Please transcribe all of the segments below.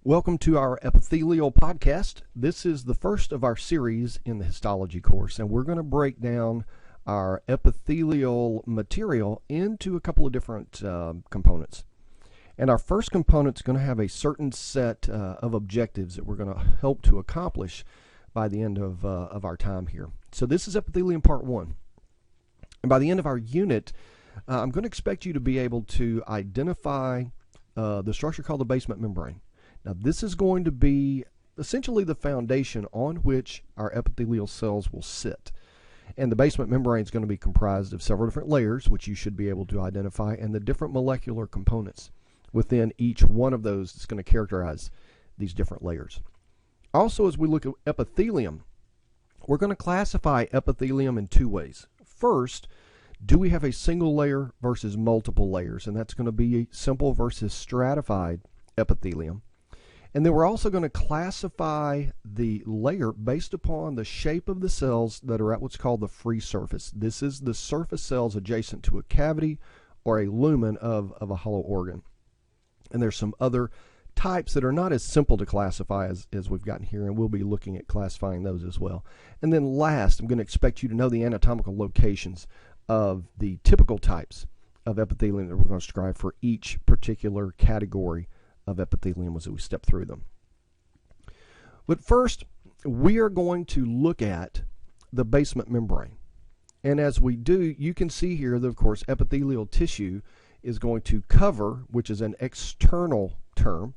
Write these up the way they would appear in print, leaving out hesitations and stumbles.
Welcome to our epithelial podcast. This is the first of our series in the histology course, and we're going to break down our epithelial material into a couple of different components. And our first component is going to have a certain set of objectives that we're going to help to accomplish by the end of our time here. So this is epithelium part 1. And by the end of our unit, I'm going to expect you to be able to identify the structure called the basement membrane. Now this is going to be essentially the foundation on which our epithelial cells will sit. And the basement membrane is going to be comprised of several different layers, which you should be able to identify, and the different molecular components within each one of those that's going to characterize these different layers. Also, as we look at epithelium, we're going to classify epithelium in two ways. First, do we have a single layer versus multiple layers? And that's going to be simple versus stratified epithelium. And then we're also going to classify the layer based upon the shape of the cells that are at what's called the free surface. This is the surface cells adjacent to a cavity or a lumen of a hollow organ. And there's some other types that are not as simple to classify as we've gotten here, and we'll be looking at classifying those as well. And then last, I'm going to expect you to know the anatomical locations of the typical types of epithelium that we're going to describe for each particular category of epithelium as we step through them. But first, we are going to look at the basement membrane. And as we do, you can see here that, of course, epithelial tissue is going to cover, which is an external term,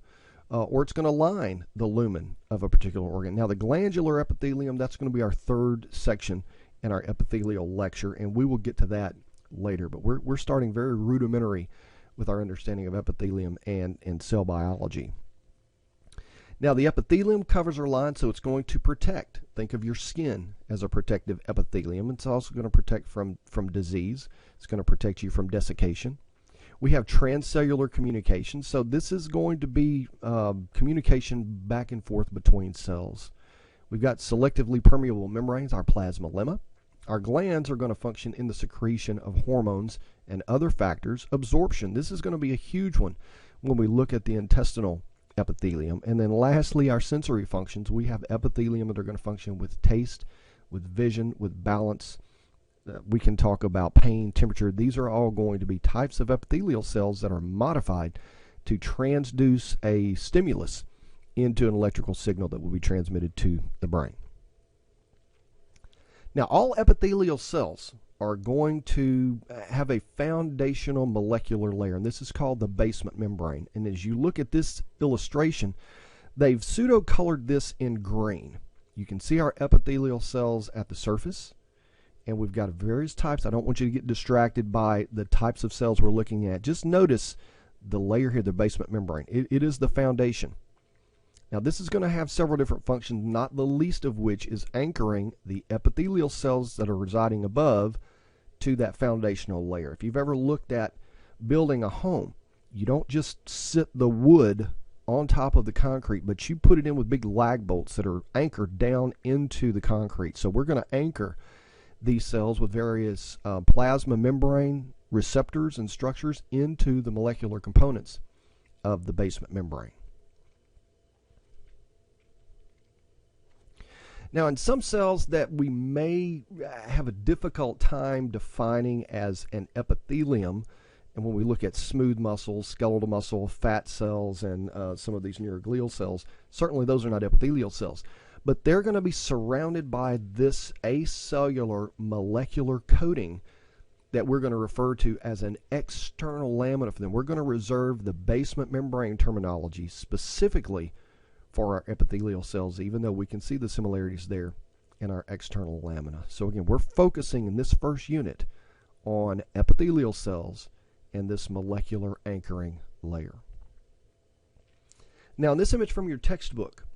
or it's going to line the lumen of a particular organ. Now, the glandular epithelium, that's going to be our third section in our epithelial lecture, and we will get to that later. But we're starting very rudimentary with our understanding of epithelium and cell biology. Now, the epithelium covers our line, so it's going to protect. Think of your skin as a protective epithelium. It's also going to protect from disease. It's going to protect you from desiccation. We have transcellular communication, so this is going to be communication back and forth between cells. We've got selectively permeable membranes, our plasmalemma. Our glands are going to function in the secretion of hormones and other factors. Absorption, this is going to be a huge one when we look at the intestinal epithelium. And then lastly, our sensory functions. We have epithelium that are going to function with taste, with vision, with balance. We can talk about pain, temperature. These are all going to be types of epithelial cells that are modified to transduce a stimulus into an electrical signal that will be transmitted to the brain. Now, all epithelial cells are going to have a foundational molecular layer, and this is called the basement membrane. And as you look at this illustration, they've pseudo-colored this in green. You can see our epithelial cells at the surface, and we've got various types. I don't want you to get distracted by the types of cells we're looking at. Just notice the layer here, the basement membrane. It is the foundation. Now, this is going to have several different functions, not the least of which is anchoring the epithelial cells that are residing above to that foundational layer. If you've ever looked at building a home, you don't just sit the wood on top of the concrete, but you put it in with big lag bolts that are anchored down into the concrete. So we're going to anchor these cells with various plasma membrane receptors and structures into the molecular components of the basement membrane. Now, in some cells that we may have a difficult time defining as an epithelium, and when we look at smooth muscle, skeletal muscle, fat cells, and some of these neuroglial cells, certainly those are not epithelial cells. But they're going to be surrounded by this acellular molecular coating that we're going to refer to as an external lamina for them. We're going to reserve the basement membrane terminology specifically for our epithelial cells, even though we can see the similarities there in our external lamina. So again, we're focusing in this first unit on epithelial cells and this molecular anchoring layer. Now, in this image from your textbook,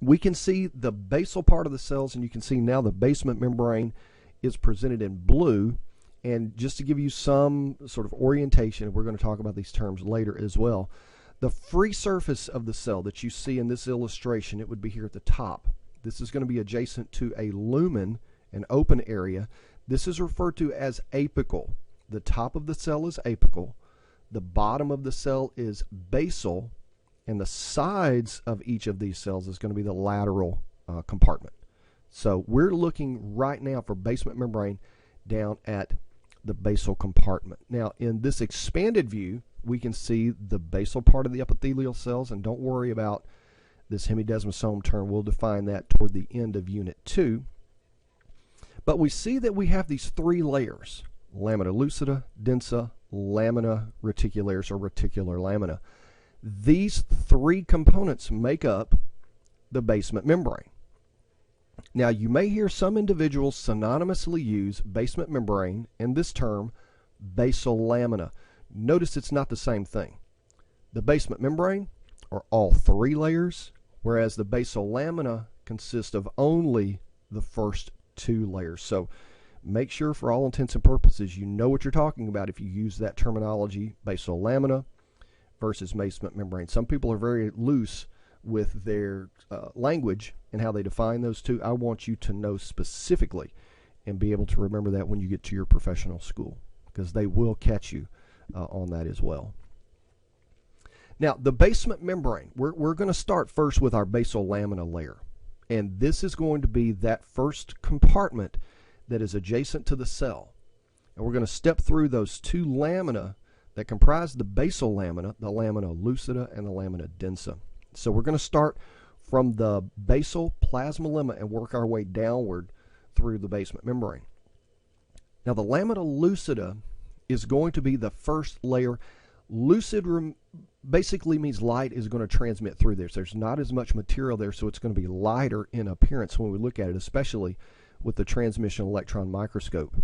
we can see the basal part of the cells, and you can see now the basement membrane is presented in blue. And just to give you some sort of orientation, we're going to talk about these terms later as well. The free surface of the cell that you see in this illustration, it would be here at the top. This is going to be adjacent to a lumen, an open area. This is referred to as apical. The top of the cell is apical. The bottom of the cell is basal. and the sides of each of these cells is going to be the lateral compartment. So we're looking right now for basement membrane down at the basal compartment. Now in this expanded view, we can see the basal part of the epithelial cells, and don't worry about this hemidesmosome term. We'll define that toward the end of Unit 2. But we see that we have these three layers: lamina lucida, densa, lamina reticularis, or reticular lamina. These three components make up the basement membrane. Now you may hear some individuals synonymously use basement membrane and this term basal lamina. Notice it's not the same thing. The basement membrane are all three layers, whereas the basal lamina consists of only the first two layers. So make sure, for all intents and purposes, you know what you're talking about if you use that terminology, basal lamina versus basement membrane. Some people are very loose with their language and how they define those two. I want you to know specifically and be able to remember that when you get to your professional school, because they will catch you on that as well. Now, the basement membrane, we're going to start first with our basal lamina layer. And this is going to be that first compartment that is adjacent to the cell. And we're going to step through those two lamina that comprise the basal lamina, the lamina lucida and the lamina densa. So we're going to start from the basal plasma lemma and work our way downward through the basement membrane. Now the lamina lucida is going to be the first layer. Lucid basically means light is going to transmit through this. There's not as much material there, so it's going to be lighter in appearance when we look at it, especially with the transmission electron microscope.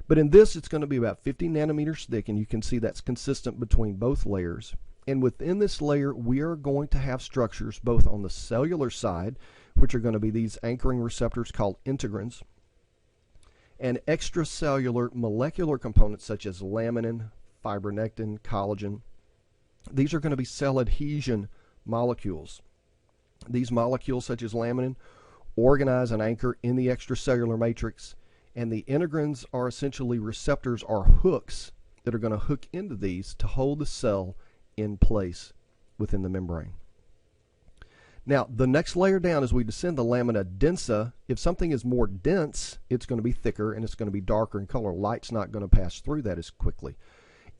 But in this, it's going to be about 50 nanometers thick, and you can see that's consistent between both layers. And within this layer, we are going to have structures both on the cellular side, which are going to be these anchoring receptors called integrins, and extracellular molecular components such as laminin, fibronectin, collagen. These are going to be cell adhesion molecules. These molecules, such as laminin, organize and anchor in the extracellular matrix, and the integrins are essentially receptors or hooks that are going to hook into these to hold the cell in place within the membrane. Now, the next layer down, as we descend the lamina densa, if something is more dense, it's going to be thicker and it's going to be darker in color. Light's not going to pass through that as quickly.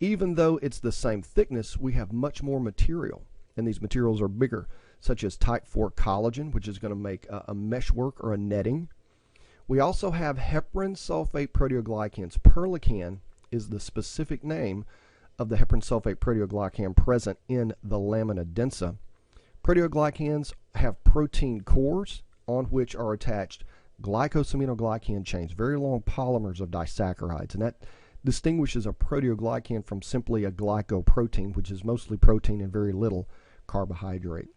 Even though it's the same thickness, we have much more material, and these materials are bigger, such as type 4 collagen, which is going to make a meshwork or a netting. We also have heparin sulfate proteoglycans. Perlecan is the specific name of the heparin sulfate proteoglycan present in the lamina densa. Proteoglycans have protein cores on which are attached glycosaminoglycan chains, very long polymers of disaccharides, and that distinguishes a proteoglycan from simply a glycoprotein, which is mostly protein and very little carbohydrate.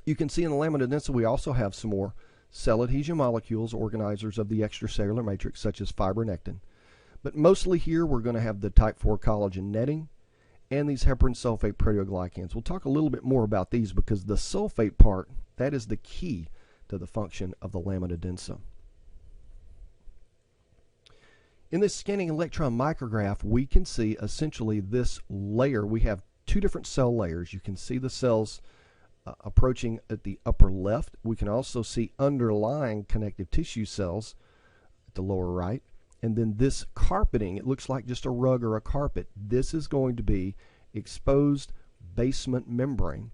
You can see in the lamina densa we also have some more cell adhesion molecules, organizers of the extracellular matrix, such as fibronectin. But mostly here we're going to have the type 4 collagen netting and these heparin sulfate proteoglycans. We'll talk a little bit more about these because the sulfate part, that is the key to the function of the lamina densa. In this scanning electron micrograph, we can see essentially this layer. We have two different cell layers. You can see the cells approaching at the upper left. We can also see underlying connective tissue cells at the lower right. And then this carpeting, it looks like just a rug or a carpet. This is going to be exposed basement membrane.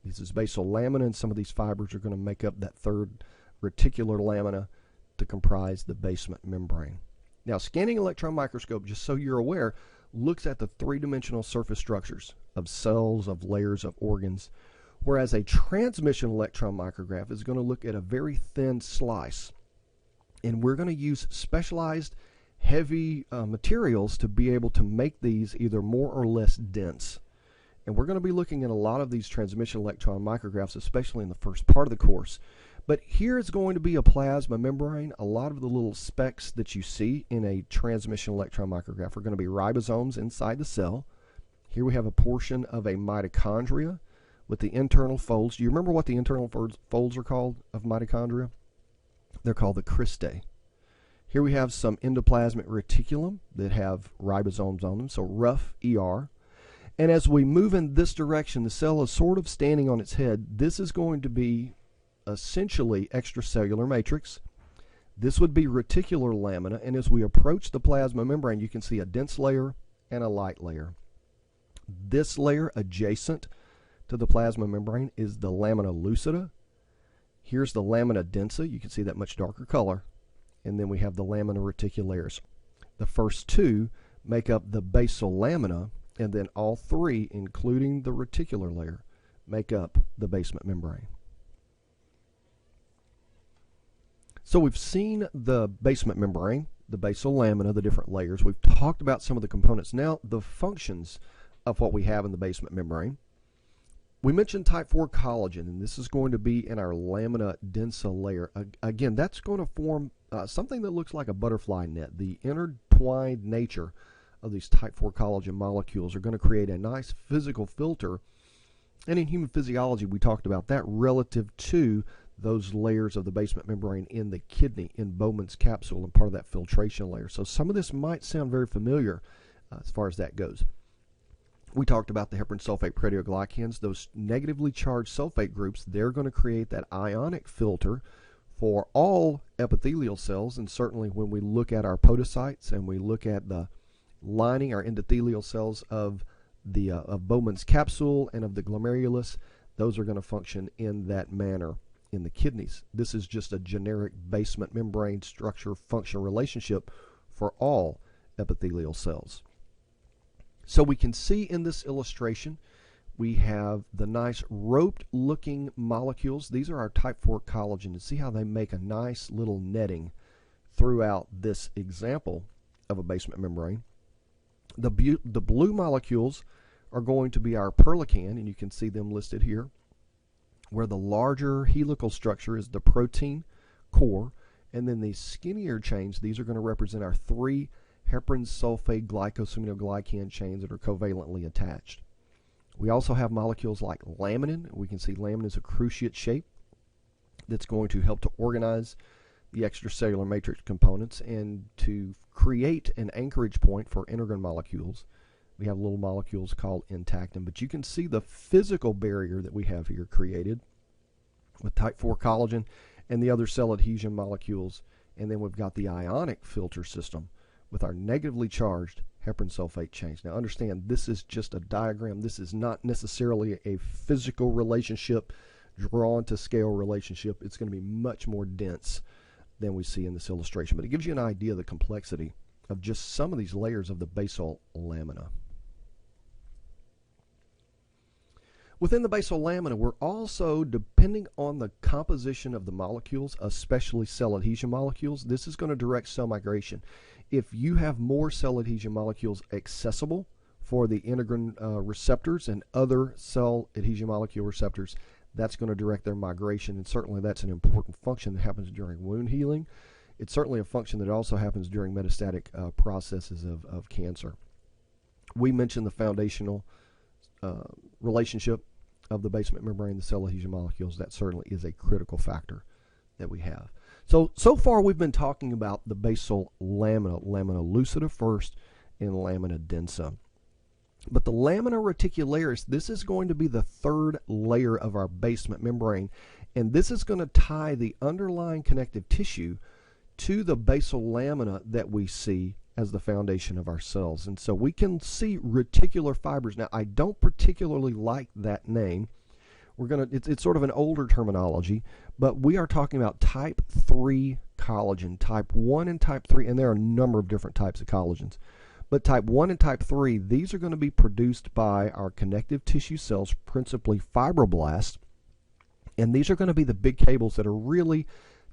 This is basal lamina, and some of these fibers are going to make up that third reticular lamina to comprise the basement membrane. Now, scanning electron microscope, just so you're aware, looks at the three-dimensional surface structures of cells, of layers, of organs, whereas a transmission electron micrograph is going to look at a very thin slice. And we're going to use specialized heavy materials to be able to make these either more or less dense. And we're going to be looking at a lot of these transmission electron micrographs, especially in the first part of the course. But here is going to be a plasma membrane. A lot of the little specks that you see in a transmission electron micrograph are going to be ribosomes inside the cell. Here we have a portion of a mitochondria with the internal folds. Do you remember what the internal folds are called of mitochondria? They're called the cristae. Here we have some endoplasmic reticulum that have ribosomes on them, so rough ER. And as we move in this direction, the cell is sort of standing on its head. This is going to be essentially extracellular matrix. This would be reticular lamina, and as we approach the plasma membrane, you can see a dense layer and a light layer. This layer adjacent to the plasma membrane is the lamina lucida. Here's the lamina densa. You can see that much darker color. And then we have the lamina reticularis. The first two make up the basal lamina, and then all three, including the reticular layer, make up the basement membrane. So we've seen the basement membrane, the basal lamina, the different layers. We've talked about some of the components. Now the functions of what we have in the basement membrane. We mentioned type 4 collagen, and this is going to be in our lamina densa layer. Again, that's going to form something that looks like a butterfly net. The intertwined nature of these type 4 collagen molecules are going to create a nice physical filter. And in human physiology, we talked about that relative to those layers of the basement membrane in the kidney, in Bowman's capsule, and part of that filtration layer. So some of this might sound very familiar as far as that goes. We talked about the heparan sulfate proteoglycans, those negatively charged sulfate groups. They're going to create that ionic filter for all epithelial cells, and certainly when we look at our podocytes and we look at the lining, our endothelial cells of the of Bowman's capsule and of the glomerulus, those are going to function in that manner in the kidneys. This is just a generic basement membrane structure-function relationship for all epithelial cells. So we can see in this illustration, we have the nice roped-looking molecules. These are our type 4 collagen. And see how they make a nice little netting throughout this example of a basement membrane. The blue molecules are going to be our perlecan, and you can see them listed here, where the larger helical structure is the protein core, and then the skinnier chains, these are going to represent our three heparan sulfate glycosaminoglycan chains that are covalently attached. We also have molecules like laminin. We can see laminin is a cruciate shape that's going to help to organize the extracellular matrix components and to create an anchorage point for integrin molecules. We have little molecules called intactin, but you can see the physical barrier that we have here created with type 4 collagen and the other cell adhesion molecules, and then we've got the ionic filter system with our negatively charged heparan sulfate chains. Now understand, this is just a diagram. This is not necessarily a physical relationship, drawn to scale relationship. It's going to be much more dense than we see in this illustration, but it gives you an idea of the complexity of just some of these layers of the basal lamina. Within the basal lamina, we're also, depending on the composition of the molecules, especially cell adhesion molecules, this is going to direct cell migration. If you have more cell adhesion molecules accessible for the integrin receptors and other cell adhesion molecule receptors, that's going to direct their migration, and certainly that's an important function that happens during wound healing. It's certainly a function that also happens during metastatic processes of cancer. We mentioned the foundational relationship of the basement membrane, the cell adhesion molecules. That certainly is a critical factor that we have. So far we've been talking about the basal lamina, lamina lucida first and lamina densa. But the lamina reticularis, this is going to be the third layer of our basement membrane, and this is going to tie the underlying connective tissue to the basal lamina that we see as the foundation of our cells. And so we can see reticular fibers. Now, I don't particularly like that name. It's sort of an older terminology, but we are talking about type 3 collagen, type 1 and type 3, and there are a number of different types of collagens. But type 1 and type 3, these are going to be produced by our connective tissue cells, principally fibroblasts, and these are going to be the big cables that are really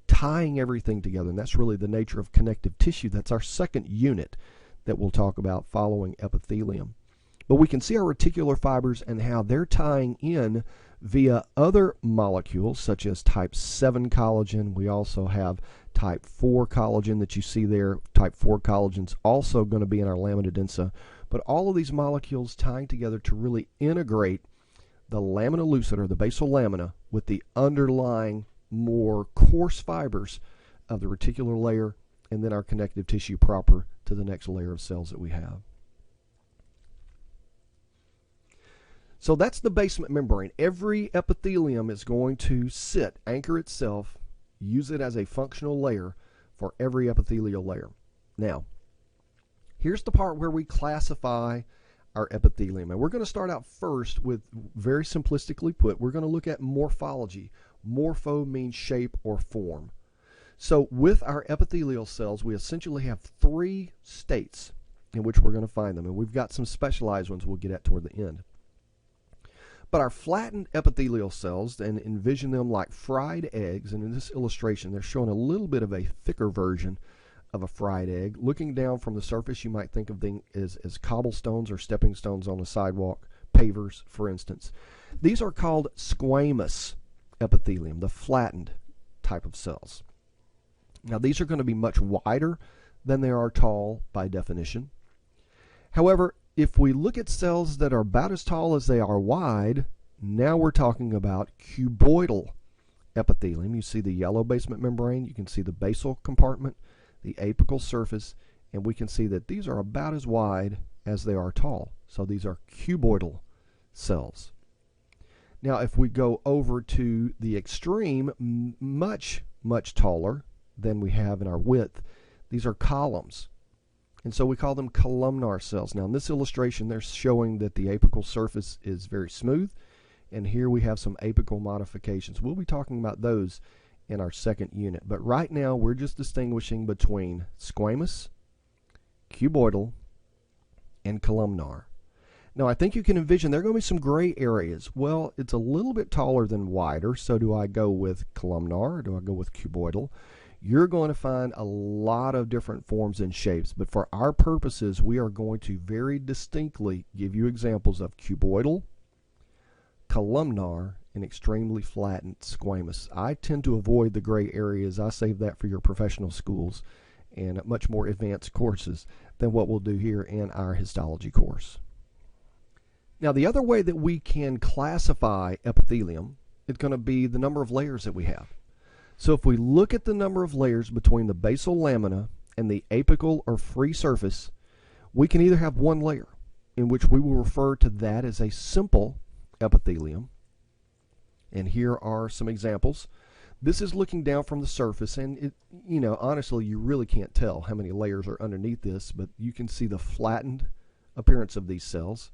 tying everything together, and that's really the nature of connective tissue. That's our second unit that we'll talk about following epithelium. But we can see our reticular fibers and how they're tying in via other molecules such as type 7 collagen. We also have type 4 collagen that you see there. Type 4 collagen's also going to be in our lamina densa. But all of these molecules tying together to really integrate the lamina lucida, or the basal lamina, with the underlying more coarse fibers of the reticular layer and then our connective tissue proper to the next layer of cells that we have. So that's the basement membrane. Every epithelium is going to sit, anchor itself, use it as a functional layer for every epithelial layer. Now, here's the part where we classify our epithelium. And we're going to start out first with, very simplistically put, we're going to look at morphology. Morpho means shape or form. So with our epithelial cells, we essentially have three states in which we're going to find them. And we've got some specialized ones we'll get at toward the end. But our flattened epithelial cells, and envision them like fried eggs, and in this illustration they're showing a little bit of a thicker version of a fried egg. Looking down from the surface, you might think of them as cobblestones or stepping stones on a sidewalk, pavers, for instance. These are called squamous epithelium, the flattened type of cells. Now, these are going to be much wider than they are tall by definition. However, if we look at cells that are about as tall as they are wide, now we're talking about cuboidal epithelium. You see the yellow basement membrane, you can see the basal compartment, the apical surface, and we can see that these are about as wide as they are tall. So these are cuboidal cells. Now, if we go over to the extreme, much taller than we have in our width, these are columns. And so we call them columnar cells. Now in this illustration, they're showing that the apical surface is very smooth, and here we have some apical modifications. We'll be talking about those in our second unit. But right now, we're just distinguishing between squamous, cuboidal, and columnar. Now I think you can envision there are going to be some gray areas. Well, it's a little bit taller than wider, so do I go with columnar or do I go with cuboidal? You're going to find a lot of different forms and shapes, but for our purposes, we are going to very distinctly give you examples of cuboidal, columnar, and extremely flattened squamous. I tend to avoid the gray areas. I save that for your professional schools and much more advanced courses than what we'll do here in our histology course. Now, the other way that we can classify epithelium is going to be the number of layers that we have. So if we look at the number of layers between the basal lamina and the apical or free surface, we can either have one layer, in which we will refer to that as a simple epithelium. And here are some examples. This is looking down from the surface, and honestly, you really can't tell how many layers are underneath this, but you can see the flattened appearance of these cells.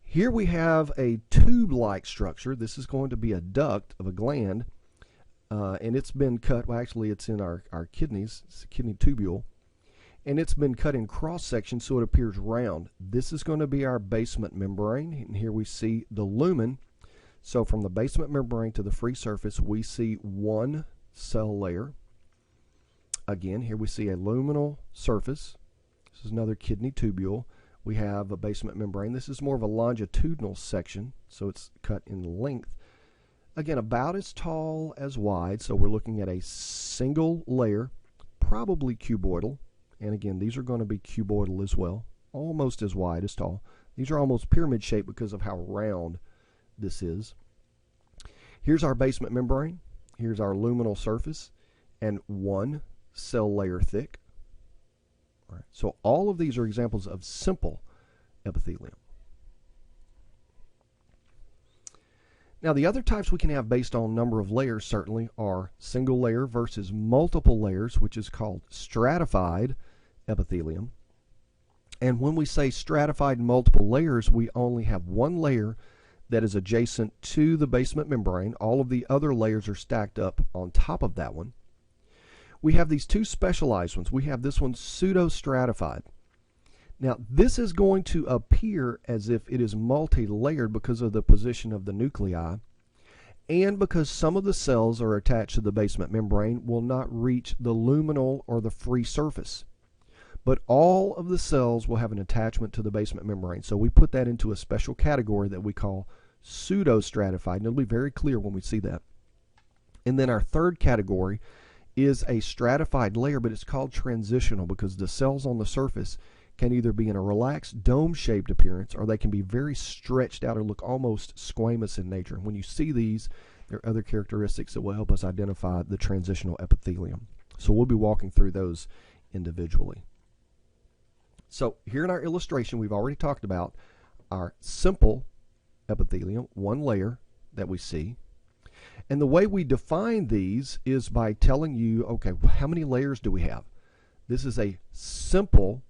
Here we have a tube-like structure. This is going to be a duct of a gland. And it's been cut, well actually it's in our kidneys, it's a kidney tubule, and it's been cut in cross section so it appears round. This is going to be our basement membrane, and here we see the lumen. So from the basement membrane to the free surface, we see one cell layer. Again, here we see a luminal surface. This is another kidney tubule. We have a basement membrane. This is more of a longitudinal section, so it's cut in length. Again, about as tall as wide, so we're looking at a single layer, probably cuboidal. And again, these are going to be cuboidal as well, almost as wide as tall. These are almost pyramid shaped because of how round this is. Here's our basement membrane. Here's our luminal surface, and one cell layer thick. All right, so all of these are examples of simple epithelium. Now, the other types we can have based on number of layers certainly are single layer versus multiple layers, which is called stratified epithelium. And when we say stratified multiple layers, we only have one layer that is adjacent to the basement membrane. All of the other layers are stacked up on top of that one. We have these two specialized ones. We have this one pseudo-stratified. Now, this is going to appear as if it is multi-layered because of the position of the nuclei, and because some of the cells are attached to the basement membrane will not reach the luminal or the free surface. But all of the cells will have an attachment to the basement membrane. So we put that into a special category that we call pseudo-stratified, and it'll be very clear when we see that. And then our third category is a stratified layer, but it's called transitional because the cells on the surface can either be in a relaxed dome-shaped appearance, or they can be very stretched out or look almost squamous in nature. And when you see these, there are other characteristics that will help us identify the transitional epithelium. So we'll be walking through those individually. So here in our illustration, we've already talked about our simple epithelium, one layer that we see. And the way we define these is by telling you, okay, how many layers do we have? This is a simple,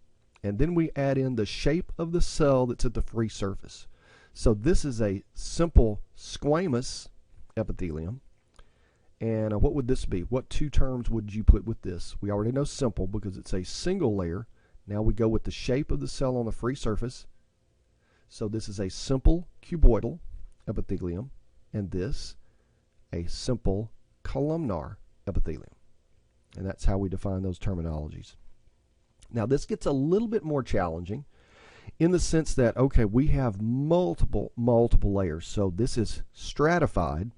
and then we add in the shape of the cell that's at the free surface. So this is a simple squamous epithelium. And what would this be? What two terms would you put with this? We already know simple because it's a single layer. Now we go with the shape of the cell on the free surface. So this is a simple cuboidal epithelium, and this a simple columnar epithelium. And that's how we define those terminologies. Now this gets a little bit more challenging in the sense that, okay, we have multiple layers. So this is stratified.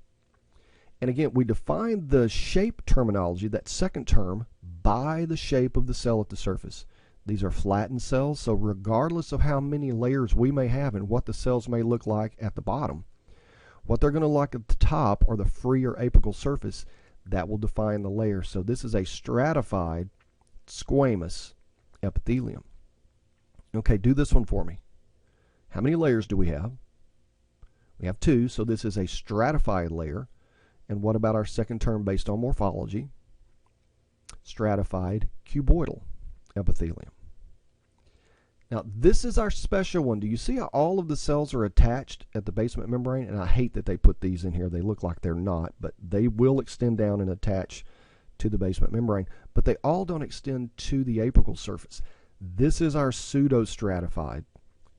And again, we define the shape terminology, that second term, by the shape of the cell at the surface. These are flattened cells, so regardless of how many layers we may have and what the cells may look like at the bottom, what they're going to look at the top or the free or apical surface, that will define the layer. So this is a stratified squamous epithelium. Okay, do this one for me. How many layers do we have? We have two, so this is a stratified layer. And what about our second term based on morphology? Stratified cuboidal epithelium. Now this is our special one. Do you see how all of the cells are attached at the basement membrane? And I hate that they put these in here. They look like they're not, but they will extend down and attach to the basement membrane. But they all don't extend to the apical surface. This is our pseudo-stratified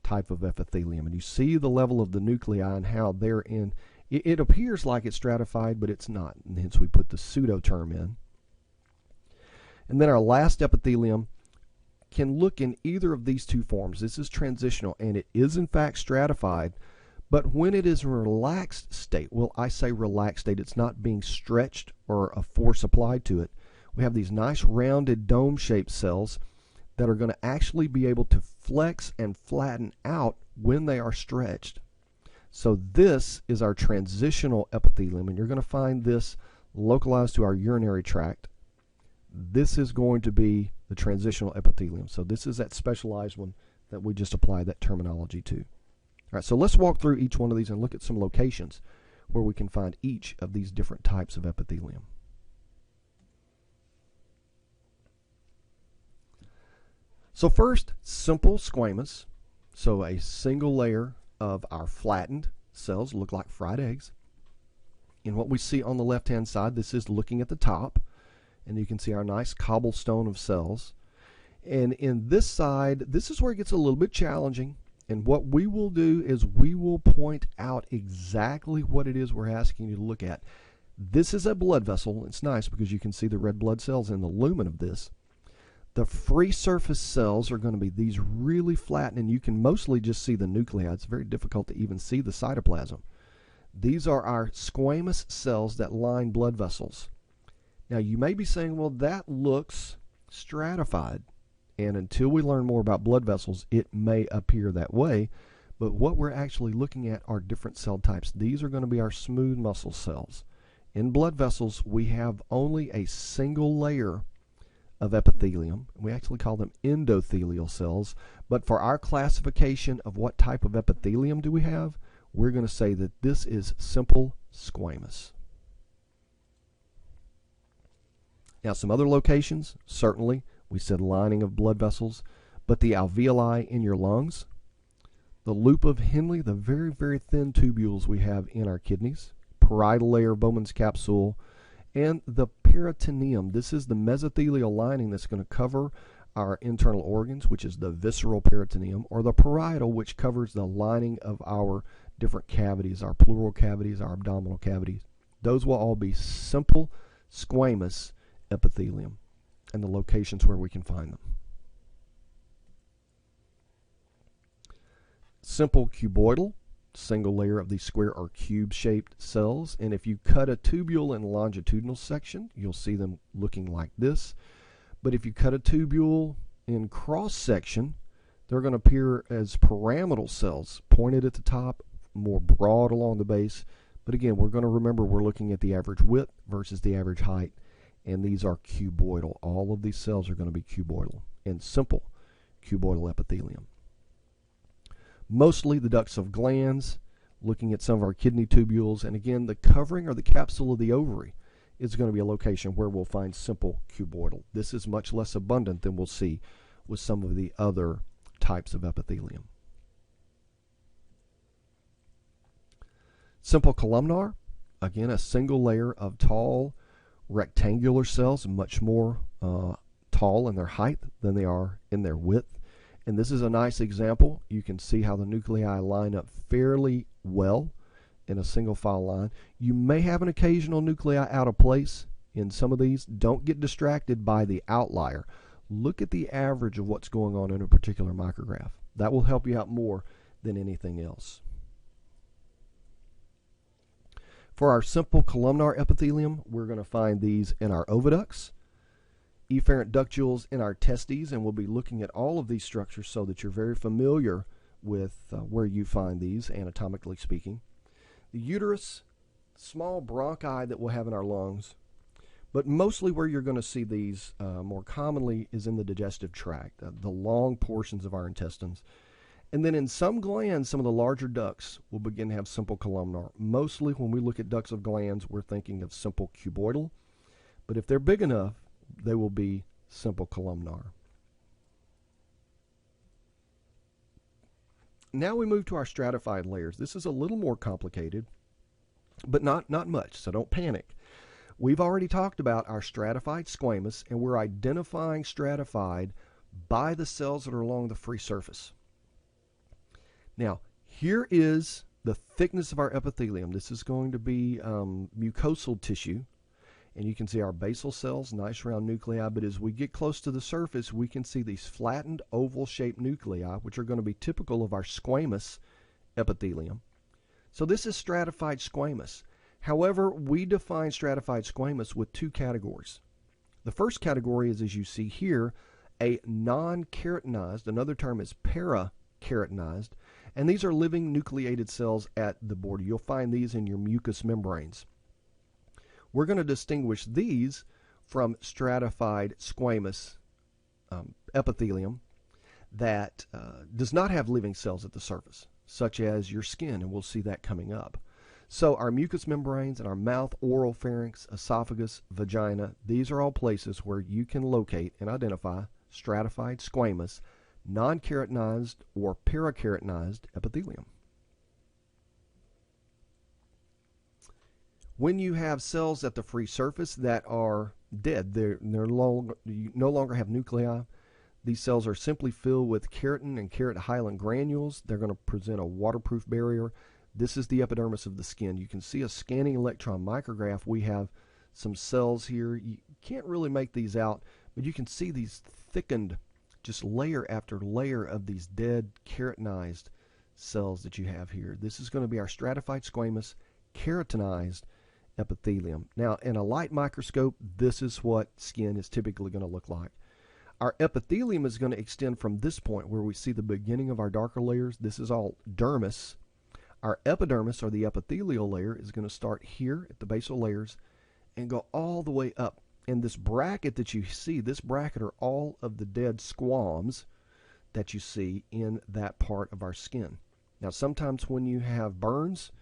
type of epithelium. And you see the level of the nuclei and how they're in. It appears like it's stratified, but it's not. And hence we put the pseudo term in. And then our last epithelium can look in either of these two forms. This is transitional, and it is in fact stratified, but when it is in a relaxed state, well, I say relaxed state, it's not being stretched or a force applied to it. We have these nice rounded dome-shaped cells that are going to actually be able to flex and flatten out when they are stretched. So this is our transitional epithelium, and you're going to find this localized to our urinary tract. This is going to be the transitional epithelium. So this is that specialized one that we just applied that terminology to. All right, so let's walk through each one of these and look at some locations where we can find each of these different types of epithelium. So first, simple squamous. So a single layer of our flattened cells, look like fried eggs. And what we see on the left-hand side, this is looking at the top. And you can see our nice cobblestone of cells. And in this side, this is where it gets a little bit challenging. And what we will do is we will point out exactly what it is we're asking you to look at. This is a blood vessel. It's nice because you can see the red blood cells in the lumen of this. The free surface cells are going to be these really flattened, and you can mostly just see the nuclei. It's very difficult to even see the cytoplasm. These are our squamous cells that line blood vessels. Now you may be saying, well, that looks stratified. And until we learn more about blood vessels, it may appear that way. But what we're actually looking at are different cell types. These are going to be our smooth muscle cells. In blood vessels, we have only a single layer of epithelium. We actually call them endothelial cells. But for our classification of what type of epithelium do we have, we're going to say that this is simple squamous. Now some other locations, certainly, we said lining of blood vessels, but the alveoli in your lungs, the loop of Henle, the very, very thin tubules we have in our kidneys, parietal layer of Bowman's capsule, and the peritoneum. This is the mesothelial lining that's going to cover our internal organs, which is the visceral peritoneum, or the parietal, which covers the lining of our different cavities, our pleural cavities, our abdominal cavities. Those will all be simple squamous epithelium, and the locations where we can find them. Simple cuboidal, single layer of these square or cube-shaped cells, and if you cut a tubule in a longitudinal section, you'll see them looking like this. But if you cut a tubule in cross-section, they're going to appear as pyramidal cells, pointed at the top, more broad along the base. But again, we're going to remember we're looking at the average width versus the average height, and these are cuboidal. All of these cells are going to be cuboidal and simple cuboidal epithelium. Mostly the ducts of glands looking at some of our kidney tubules. And again, the covering or the capsule of the ovary is going to be a location where we'll find simple cuboidal. This is much less abundant than we'll see with some of the other types of epithelium. Simple columnar, again, a single layer of tall rectangular cells, much more tall in their height than they are in their width. And this is a nice example. You can see how the nuclei line up fairly well in a single file line. You may have an occasional nuclei out of place in some of these. Don't get distracted by the outlier. Look at the average of what's going on in a particular micrograph. That will help you out more than anything else. For our simple columnar epithelium, we're going to find these in our oviducts, efferent ductules in our testes, and we'll be looking at all of these structures so that you're very familiar with where you find these, anatomically speaking. The uterus, small bronchi that we'll have in our lungs, but mostly where you're going to see these more commonly is in the digestive tract, the long portions of our intestines. And then in some glands, some of the larger ducts will begin to have simple columnar. Mostly when we look at ducts of glands, we're thinking of simple cuboidal, but if they're big enough, they will be simple columnar. Now we move to our stratified layers. This is a little more complicated, but not much, so don't panic. We've already talked about our stratified squamous, and we're identifying stratified by the cells that are along the free surface. Now, here is the thickness of our epithelium. This is going to be mucosal tissue, and you can see our basal cells, nice round nuclei, but as we get close to the surface, we can see these flattened oval-shaped nuclei, which are going to be typical of our squamous epithelium. So this is stratified squamous. However, we define stratified squamous with two categories. The first category is, as you see here, a non-keratinized, another term is para-keratinized, and these are living nucleated cells at the border. You'll find these in your mucous membranes. We're going to distinguish these from stratified squamous epithelium that does not have living cells at the surface, such as your skin, and we'll see that coming up. So our mucous membranes and our mouth, oral, pharynx, esophagus, vagina, these are all places where you can locate and identify stratified squamous, non-keratinized or para-keratinized epithelium. When you have cells at the free surface that are dead, you no longer have nuclei. These cells are simply filled with keratin and keratohyalin granules. They're going to present a waterproof barrier. This is the epidermis of the skin. You can see a scanning electron micrograph. We have some cells here. You can't really make these out, but you can see these thickened, just layer after layer of these dead keratinized cells that you have here. This is going to be our stratified squamous keratinized epithelium. Now, in a light microscope, this is what skin is typically going to look like. Our epithelium is going to extend from this point where we see the beginning of our darker layers. This is all dermis. Our epidermis, or the epithelial layer, is going to start here at the basal layers and go all the way up. And this bracket that you see, this bracket are all of the dead squams that you see in that part of our skin. Now, sometimes when you have burns,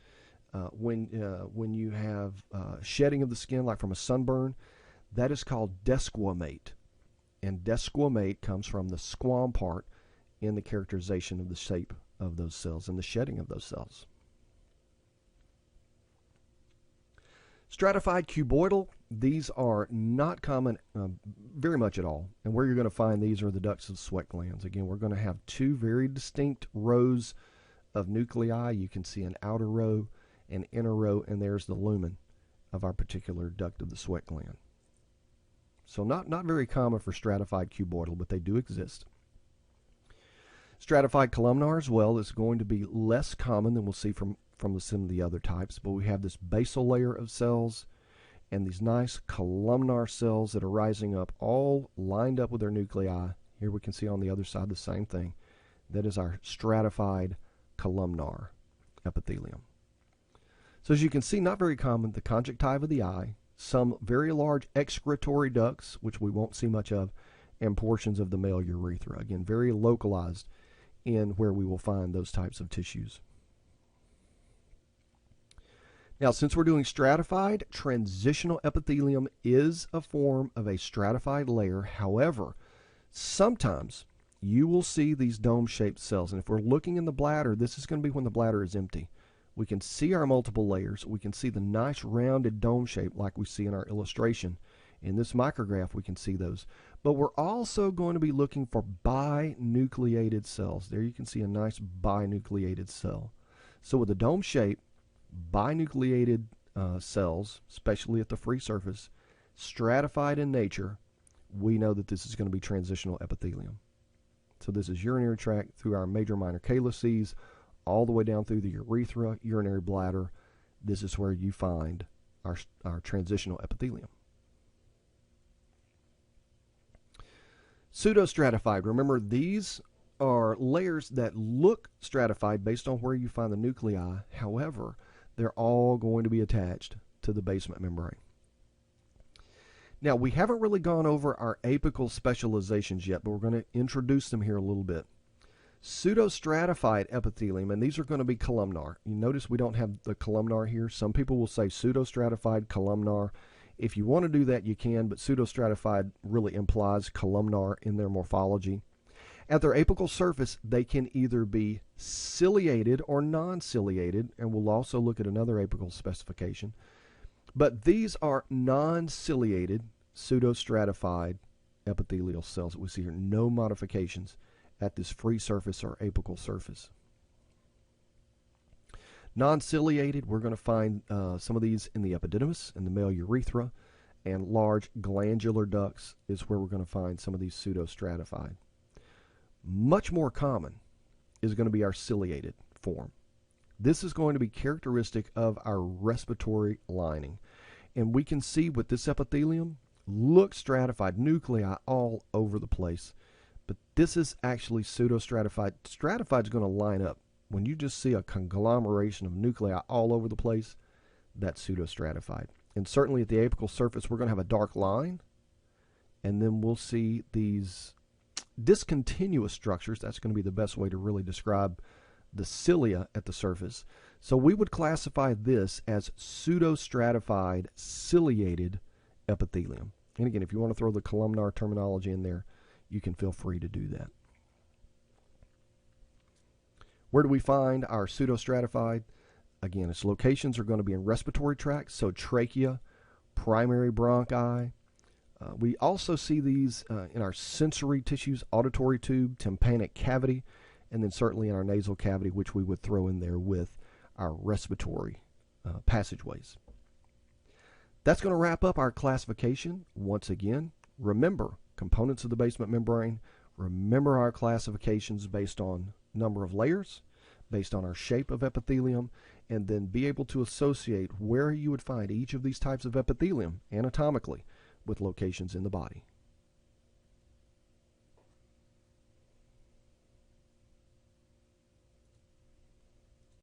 when you have shedding of the skin, like from a sunburn, that is called desquamate. And desquamate comes from the squam part in the characterization of the shape of those cells and the shedding of those cells. Stratified cuboidal, these are not common very much at all. And where you're going to find these are the ducts of the sweat glands. Again, we're going to have two very distinct rows of nuclei. You can see an outer row, an inner row, and there's the lumen of our particular duct of the sweat gland. So not very common for stratified cuboidal, but they do exist. Stratified columnar as well is going to be less common than we'll see from some of the other types, but we have this basal layer of cells and these nice columnar cells that are rising up, all lined up with their nuclei. Here we can see on the other side the same thing. That is our stratified columnar epithelium. So as you can see, not very common, the conjunctiva of the eye, some very large excretory ducts, which we won't see much of, and portions of the male urethra. Again, very localized in where we will find those types of tissues. Now, since we're doing stratified, transitional epithelium is a form of a stratified layer. However, sometimes you will see these dome-shaped cells. And if we're looking in the bladder, this is going to be when the bladder is empty. We can see our multiple layers. We can see the nice rounded dome shape like we see in our illustration. In this micrograph, we can see those. But we're also going to be looking for binucleated cells. There you can see a nice binucleated cell. So with the dome shape, binucleated cells, especially at the free surface, stratified in nature, we know that this is going to be transitional epithelium. So this is urinary tract through our major minor calyces, all the way down through the urethra, urinary bladder. This is where you find our transitional epithelium. Pseudostratified. Remember, these are layers that look stratified based on where you find the nuclei. However, they're all going to be attached to the basement membrane. Now, we haven't really gone over our apical specializations yet, but we're going to introduce them here a little bit. Pseudostratified epithelium, and these are going to be columnar. You notice we don't have the columnar here. Some people will say pseudostratified, columnar. If you want to do that, you can, but pseudostratified really implies columnar in their morphology. At their apical surface, they can either be ciliated or non-ciliated, and we'll also look at another apical specification. But these are non-ciliated, pseudostratified epithelial cells that we see here. No modifications at this free surface or apical surface. Non-ciliated, we're going to find some of these in the epididymis, in the male urethra, and large glandular ducts is where we're going to find some of these pseudostratified. Much more common is going to be our ciliated form. This is going to be characteristic of our respiratory lining. And we can see with this epithelium, look stratified, nuclei all over the place. But this is actually pseudostratified. Stratified is going to line up. When you just see a conglomeration of nuclei all over the place, that's pseudostratified. And certainly at the apical surface, we're going to have a dark line. And then we'll see these discontinuous structures. That's going to be the best way to really describe the cilia at the surface. So we would classify this as pseudostratified ciliated epithelium. And again, if you want to throw the columnar terminology in there, you can feel free to do that. Where do we find our pseudostratified? Again, its locations are going to be in respiratory tract, so trachea, primary bronchi. We also see these in our sensory tissues, auditory tube, tympanic cavity, and then certainly in our nasal cavity, which we would throw in there with our respiratory passageways. That's going to wrap up our classification. Once again, remember components of the basement membrane. Remember our classifications based on number of layers, based on our shape of epithelium, and then be able to associate where you would find each of these types of epithelium anatomically with locations in the body.